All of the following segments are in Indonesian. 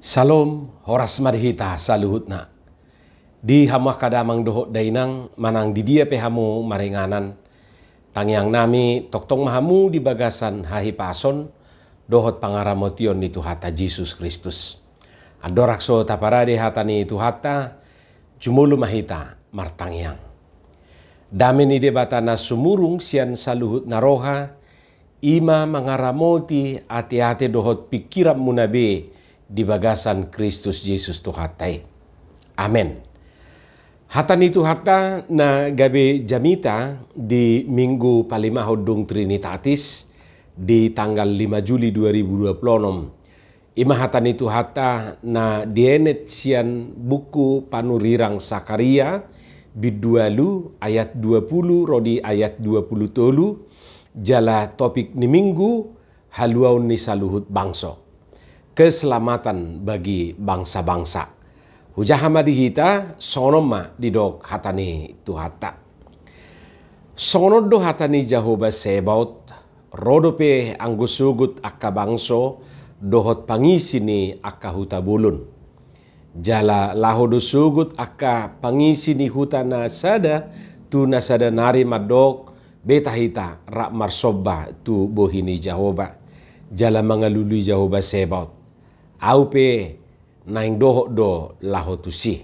Salom, horas marihita saluhutna. Di hamah kadamang dohot dainang manang di dia pehamu maringanan. Tangyang nami toktong mahamu di bagasan hahi pason dohot pangaramotion ni Tuhata Yesus Kristus. Adorakso taparade hatani Tuhata jumulu mahita martangyang. Dami ni debatana sumurung sian saluhut naroha ima mangaramoti ati-ati dohot pikiran munabe di bagasan Kristus Yesus Tuhatai. Amen. Hatan itu hata na gabe jamita di Minggu Palimahudung Trinitatis di tanggal 5 Juli 2026. Ima hatan itu hata na dienet sian buku panurirang Sakaria bidualu ayat 20 rodi ayat 20 tolu jala topik ni minggu haluaun ni saluhut bangso. Keselamatan bagi bangsa-bangsa. Hujahama dihita sonoma didok hatani Tuhata. Sonod do hatani Jehovah Sebaot rodope anggusugut akka bangso dohot pangisi ni akka huta bulun. Jala lahodo sugut akka pangisi ni huta nasada tu nasada nari madok betahita rak marsobba tu bohini Jehovah. Jala mangalului Jehovah Sebaot. Aupe naing dohok do lahotusi.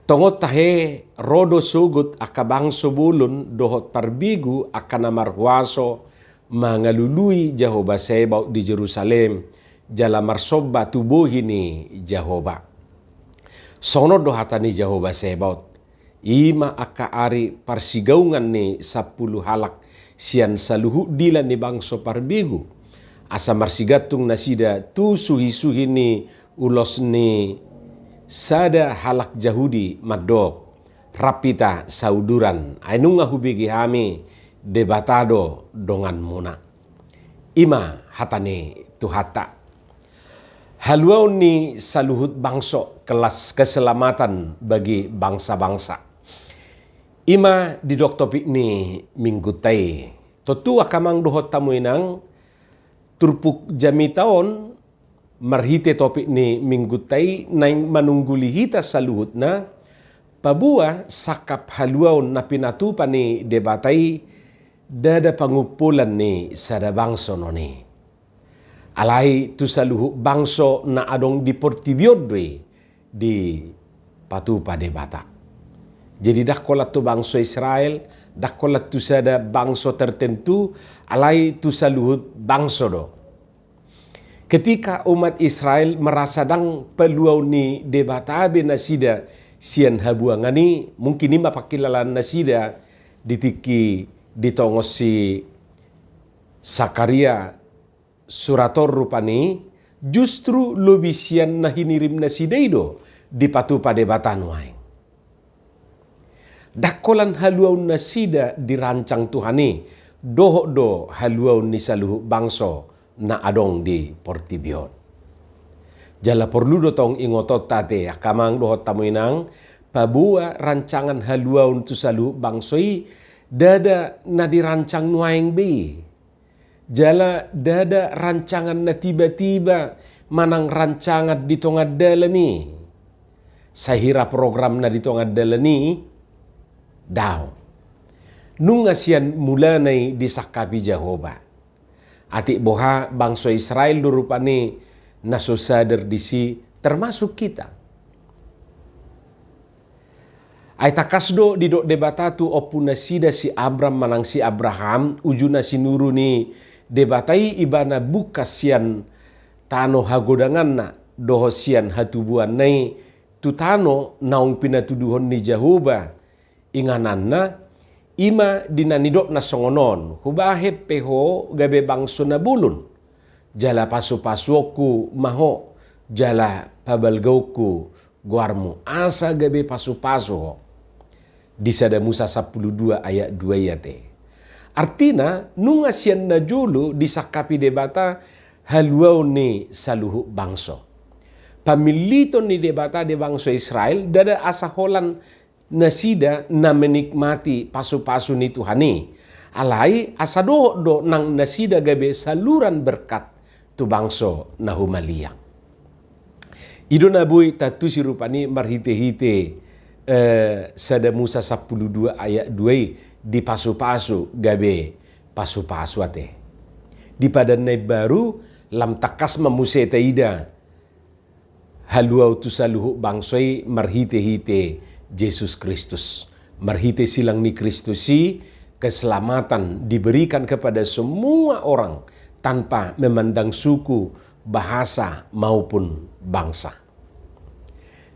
Tongot tahe rodo sugut aka bangso bulun dohot parbigu aka namarhuaso mangalului Jehovah Sebaot di Jerusalem jala marsobba tubuhi ni Jehovah. Sono do hatani Jehovah Sebaot. Ima aka ari parsigaungan ni 10 halak sian saluhu dilan ni bangso parbigu. Asa marsigatung nasida tu suhi-suhi ni ulos ni sada halak Jahudi madok rapita sauduran ainunga hubigi hami debatado dongan muna. Ima hatane Tuhata. Haluau ni saluhut bangso kelas keselamatan bagi bangsa-bangsa. Ima di dok topik ni minggu tai. Totu akamang dohot tamuinang turpuk jami taon marhite topik ni minggu tai naing manungguli hita saluhut na pabua sakap haluaun na pinatupa ni debatai dada pangupulan ni sada bangso noni. Alai tu saluhut bangso na adong di portibiodwe di patupa debata. Jadi dah kolat tu bangso Israel, dah kolat tu sada bangso tertentu, alai tu saluhut bangso do. Ketika umat Israel merasa dang peluau ni debatabe nasida sian habuangani, mungkin ima pakilalan nasida ditiki ditongos si Sakaria surator rupani, justru lebih sian nahinirim nasida ido di patupa debatan wae. Dakolan haluaun nasida dirancang Tuhani dohok do haluaun ni saluhu bangso na adong di portibion. Jala perlu do tong ingotot tate akamang dohot tamuinang pabua rancangan haluaun tu saluhu bangsoi dada na dirancang nuaing be. Jala dada rancangan na tiba-tiba manang rancangan di tongad dalani. Sahira program na di tongad dalani daw. Nung asian mulanay disakapi Jehovah. Atik boha bangsa Israel durupani nasusadar disi termasuk kita. Ay takasdo di dok debatatu opuna sida si Abram manang si Abraham ujuna sinuru ni debatai ibana bukas sian tano hagodangan na doho sian hatubuan nai tutano naung pinatuduhon ni Jehovah inganan na ima dinanidok na songonon hubahe peho gabe bangso na bulun jala pasu-pasuoku maho jala pabalgauku guarmu asa gabe pasu-pasu di sada Musa 12 ayat 2 yate. Artina nunga sian na julu disakapi debata haluau ni saluhu bangso. Pamilito ni debata de bangso Israel dada asa holan nasida na menikmati pasu-pasu ni Tuhani. Alai asado do nang nasida gabe saluran berkat tu bangso na humaliang. Ido nabui tatu si rupani marhite-hite sada Musa 12 ayat 2 di pasu-pasu gabe pasu-pasu ate. Di padanai baru lam takas memuse taida haluau tu saluhu bangsoi marhite-hite Yesus Kristus. Marhite silang ni Kristusi, keselamatan diberikan kepada semua orang tanpa memandang suku, bahasa maupun bangsa.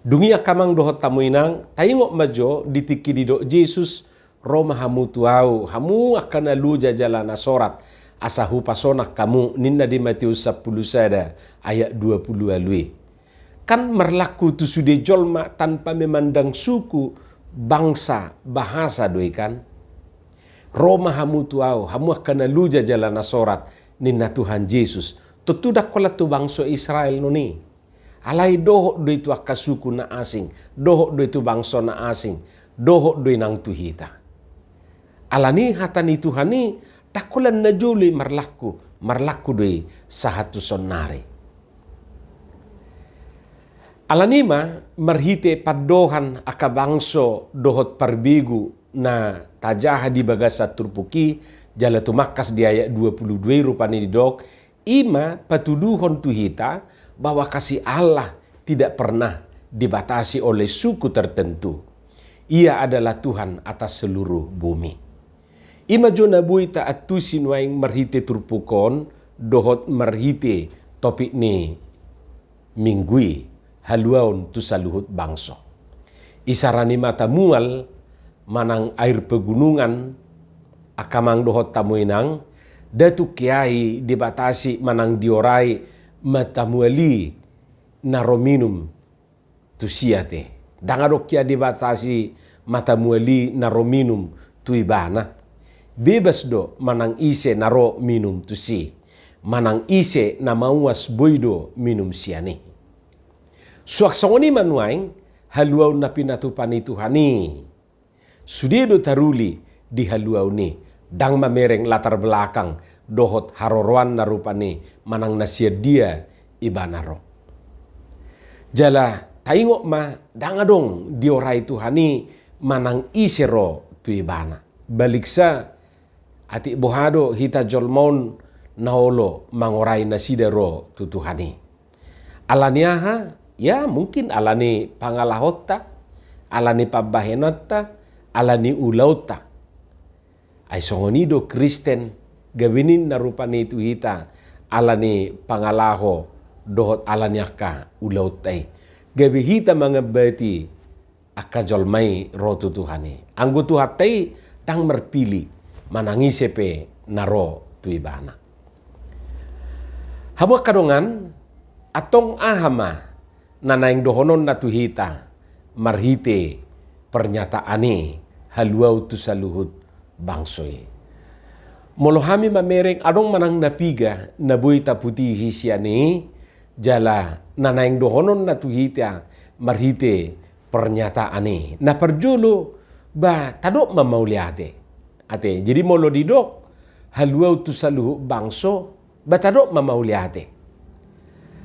Dunia kamang dohot tamu inang, tayingok majo ditiki di dok Yesus, Roma hamu tuau, hamu akan alu jajalan asorat, asahu pasonak kamu, ninna di Matius 10 sada, ayat 20 alui. Kan merlaku tu sudah jolma tanpa memandang suku, bangsa, bahasa doi kan. Roma hamu tuau, hamu akan alu jajalan asorat, ninna Tuhan Yesus. Tutudak kola tu bangsa Israel noni. Alai dohok do itu akasuku na asing, dohok do itu bangsa na asing, dohok do nang tuhita. Alani hatani Tuhani takulan na juli marlaku do sahatu sonare. Alani ma marhite padohan akabangso dohot parbigu na tajaha di bagasa turpuki jala tumakas di ayat 22 rupani di dok ima patuduhon tuhita bahwa kasih Allah tidak pernah dibatasi oleh suku tertentu. Ia adalah Tuhan atas seluruh bumi. Ima jona bui taat tusin waing marhite turpukon dohot marhite topik ni minggui haluaun tu saluhut bangso. Isarani mata mual manang air pegunungan akamang dohot tamuinang datu kiai dibatasi manang diorai matamuali narominum tu siate. Dangadok kia dibatasi matamuali narominum tu ibana. Bebas do manang ise naro minum tu si. Manang ise na mauas boido minum siani. Suaksongoni manuaing haluau na pinatupani Tuhani. Sudedo taruli di haluau ni. Dang mamereng latar belakang dohot harorwan na rupani manang nasir dia ibanaro. Jala taingok ma dangadong diorai Tuhani manang isero tu ibana. Baliksa ati bohado hita jolmon naolo mangorai nasidero tu Tuhani. Alaniaha ya mungkin alani pangalahota, alani pabahenata, alani ulauta. Ay songonido Kristen gawinin na rupani itu hita alani pangalaho dohot alanyaka ulautay. Gabi hita mga bati akajolmay rotu Tuhani. Anggo tuhatay tang merpili manangisepe naro tu ibana. Habo kadongan atong ahama nanaing dohonon na tuhita marhite pernyataane haluau tu saluhut bangsoy. Molohami mamereng adong manang napiga nabuy taputi hisyani jala nanaing dohonon na tuhita marhite pernyataane. Na perjolo ba tadok mamauliate. Ate jadi molo didok haluau tu saluhu bangso ba tadok mamauliate.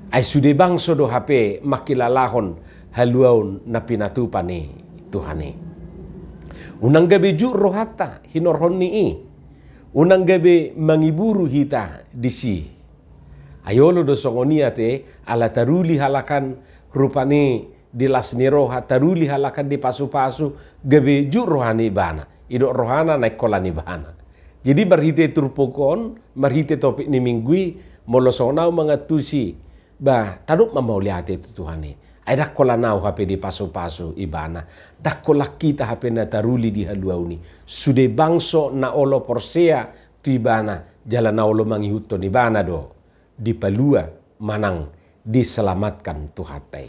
Ay sude bangso do hape makilalahon haluau na pinatupani Tuhani. Unang gabi ju rohata hinorhon nii. Unang gabi mangiburu hita disi. Ayolo do songoniate ala taruli halakan rupani di lasni roha taruli halakan di pasu-pasu gabi ju rohani bana. Idok rohana naik kolani bana. Jadi berhite turpukon, marhite topik ni minggui molosonau mangatusi ba taduk mamauliate itu Tuhani. Ay dakkola nau hape di pasu-pasu ibana. Dakkola kita hape na taruli di haluau ni. Sude bangso na olo porsea tu ibana. Jala na olo mangihuto ni bana do. Di palua manang diselamatkan tuhatai.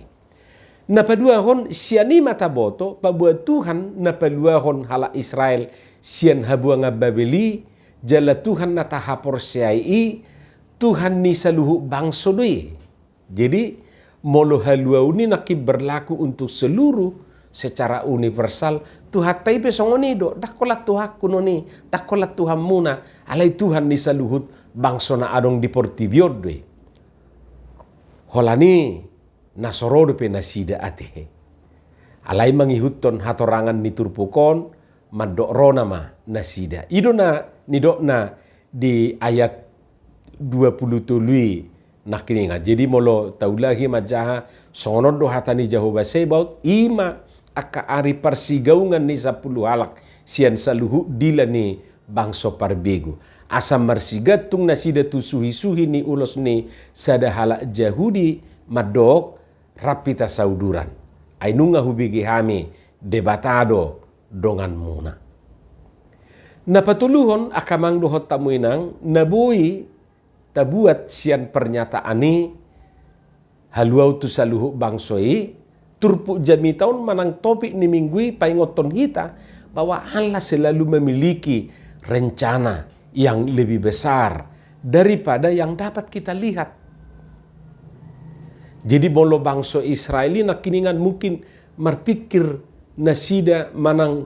Na paduahon siani mata boto pabuat Tuhan na paduahon hala Israel sian habua nga Babeli. Jala Tuhan na taha porseai Tuhan ni saluhu bangso doi. Jadi molo haluau ni nakib berlaku untuk seluruh secara universal. Tuhatai pesongonido dakola tuhaku noni dakola Tuhan muna alai Tuhan ni saluhut bangso na adong di portibiod doi. Holani nasorodo pe nasida ate. Alai mangihutton hatorangan ni turpukon madok rona ma nasida. Idona nidokna di ayat 27 nak kininga. Jadi molo taulahi majaha sonod do hatani Jehovah Sebaot ima aka ari persigaungan ni 10 halak sian saluhu dila ni bangso parbegu. Asam marsigatung nasida tu suhi-suhi ni ulos ni sada halak Jahudi madok rapita sauduran. Ainunga hubigi hami debatado dongan muna. Napatuluhon akamang dohot tamuinang nabui tabuat sian pernyataan ni haluau tu saluhu bangsoi turpu jami tahun manang topik ni minggui paingoton kita bahwa Allah selalu memiliki rencana yang lebih besar daripada yang dapat kita lihat. Jadi bolo bangsa Israel nak kiningan mungkin berpikir nasida manang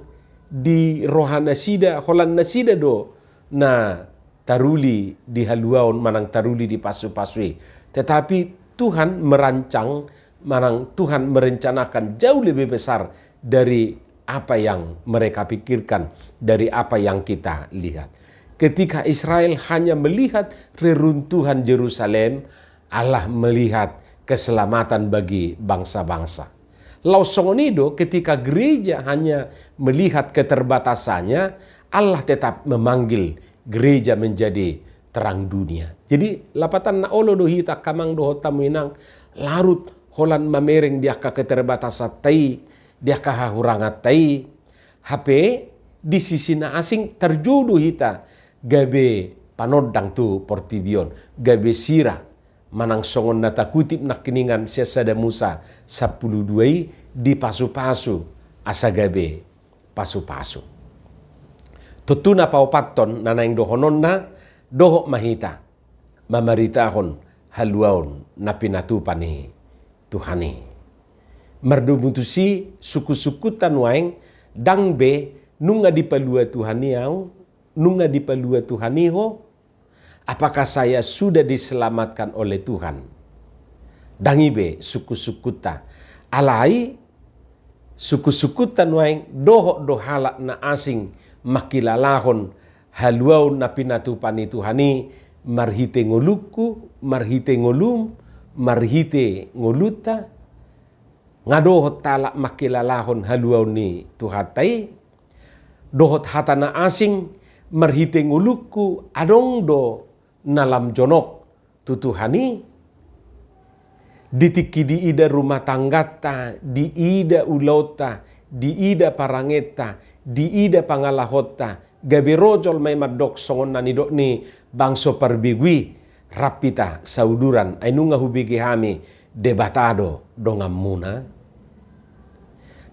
di rohan nasida holan nasida do na taruli di haluaon manang taruli di pasu-pasui. Tetapi Tuhan merancang manang Tuhan merencanakan jauh lebih besar dari apa yang mereka pikirkan, dari apa yang kita lihat. Ketika Israel hanya melihat reruntuhan Yerusalem, Allah melihat keselamatan bagi bangsa-bangsa. Lausongonido ketika gereja hanya melihat keterbatasannya, Allah tetap memanggil gereja menjadi terang dunia. Jadi lapatan na olo do hita kamang do tamuinang larut holan mamereng dia ka keterbatasan tai, dia ka hahurangat tai. HP di sisi na asing terjudu hita gabe panodang tu portibion, gabe sira manang songon nata kutip nak kiningan siasada Musa 12 di pasu-pasu asagabe pasu-pasu. Tutuna paupaton nanaing dohonon na dohok mahita mamaritahon haluaon na pinatupani Tuhani. Merdumutusi suku-sukutan waeng dangbe nunga dipalua Tuhaniau nunga dipalua Tuhaniho. Apakah saya sudah diselamatkan oleh Tuhan? Dangibe suku-sukuta. Alai suku-sukutan waeng dohok dohalak na asing makilalahon haluau na pinatupani Tuhani marhite ngoluku, marhite ngolum, marhite ngoluta. Ngadohot talak makilalahon haluau ni Tuhatai. Dohot hatana asing marhite ngoluku adong do nalam jonok tutuhani ditiki di ida rumah tanggata, di ida ulota, di ida parangeta, di ida pangalahota, gabi rojol may madok songon nanidok ni bangso parbigwi rapita sauduran ay nunga hubigi hami debatado dongam muna.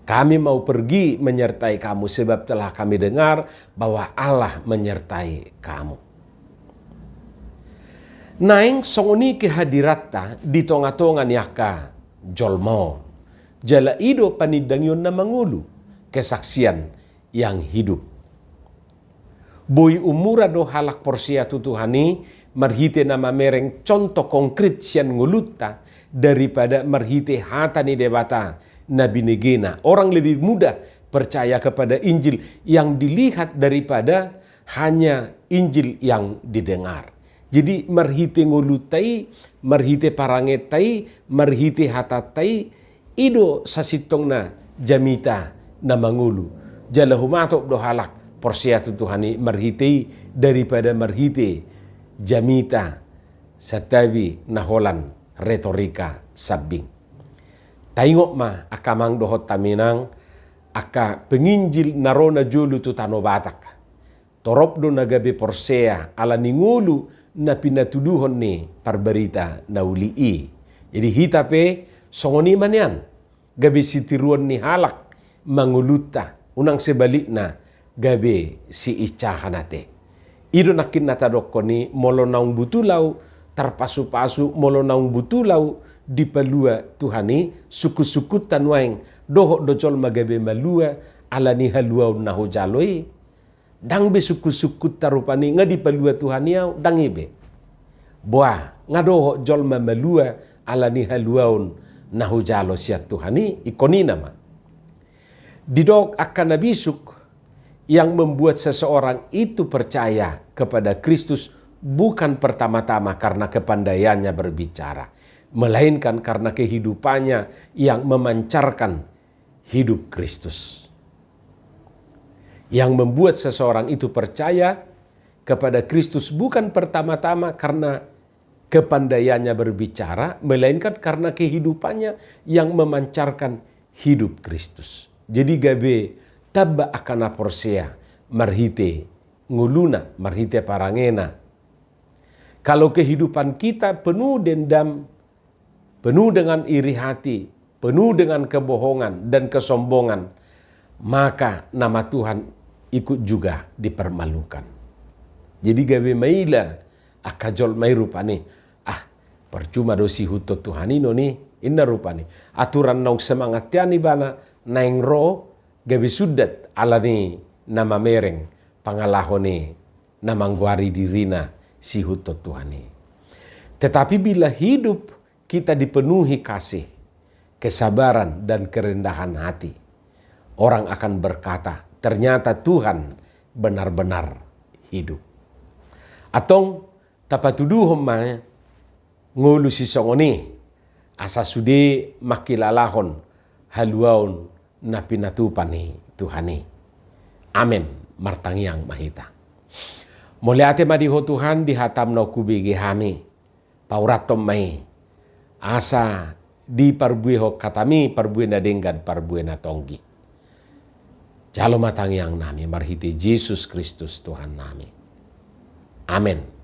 Kami mau pergi menyertai kamu sebab telah kami dengar bahwa Allah menyertai kamu. Naing songoni kehadiratta di tonga-tonga niaka jolmo. Jala ido panidangyon na mangulu kesaksian yang hidup. Boy umura do halak porsia tutuhani marhite nama mereng contoh konkret sian nguluta daripada marhite hatani debata Nabi Negena. Orang lebih mudah percaya kepada Injil yang dilihat daripada hanya Injil yang didengar. Jadi marhite ngulutai, marhite parangetai, marhite hatatai, ido sasitong na jamita na mangulu. Jala humatok do halak porsia tutuhani marhite daripada marhite jamita satabi na holan retorika sabing. Taingok ma akamang dohot taminang aka penginjil narona julu tu tano batak. Torop do nagabe porsea ala ningulu na pinatuduhon ni parberita na ulii. Jadi hitape songoni manyan gabe sitiruan ni halak manguluta unang sebalik na gabe si icahanate. Ido nakin natadokko ni molo naung butulau tarpasu-pasu molo naung butulau di palua Tuhani suku-suku tanwaeng dohok dojol magabe malua ala ni haluau naho jaloi. Dang be suku-suku tarupani ngadi palua Tuhaniau dang ibe. Boa ngadohok jol mamalua ala ni haluaun nahujalo siya Tuhani ikoni nama. Didok akan nabisuk yang membuat seseorang itu percaya kepada Kristus bukan pertama-tama karena kepandaiannya berbicara, melainkan karena kehidupannya yang memancarkan hidup Kristus. Yang membuat seseorang itu percaya kepada Kristus bukan pertama-tama karena kepandaiannya berbicara, melainkan karena kehidupannya yang memancarkan hidup Kristus. Jadi gabe tabba akana porsea marhite nguluna marhite parangena. Kalau kehidupan kita penuh dendam, penuh dengan iri hati, penuh dengan kebohongan dan kesombongan, maka nama Tuhan ikut juga dipermalukan. Jadi gabe maila akajol mai rupane percuma dosi huto Tuhan ino ni inna rupane aturan nong semangat tiani bana naing ro gabe sudat alani nama mereng pangalahone namangguari dirina si huto Tuhani. Tetapi bila hidup kita dipenuhi kasih, kesabaran dan kerendahan hati, orang akan berkata ternyata Tuhan benar-benar hidup. Atong tapatuduhom ma ngulu si songoni asa sude makilalahon haluaon na pinatupani Tuhani. Amen. Martangiang mahita. Muliate madiho Tuhan dihatam no kubigi hami. Pauratom mai. Asa di parbueho katami parbuena denggan parbuena tonggi. Jalo matangiang nami marhiti Yesus Kristus Tuhan nami. Amen.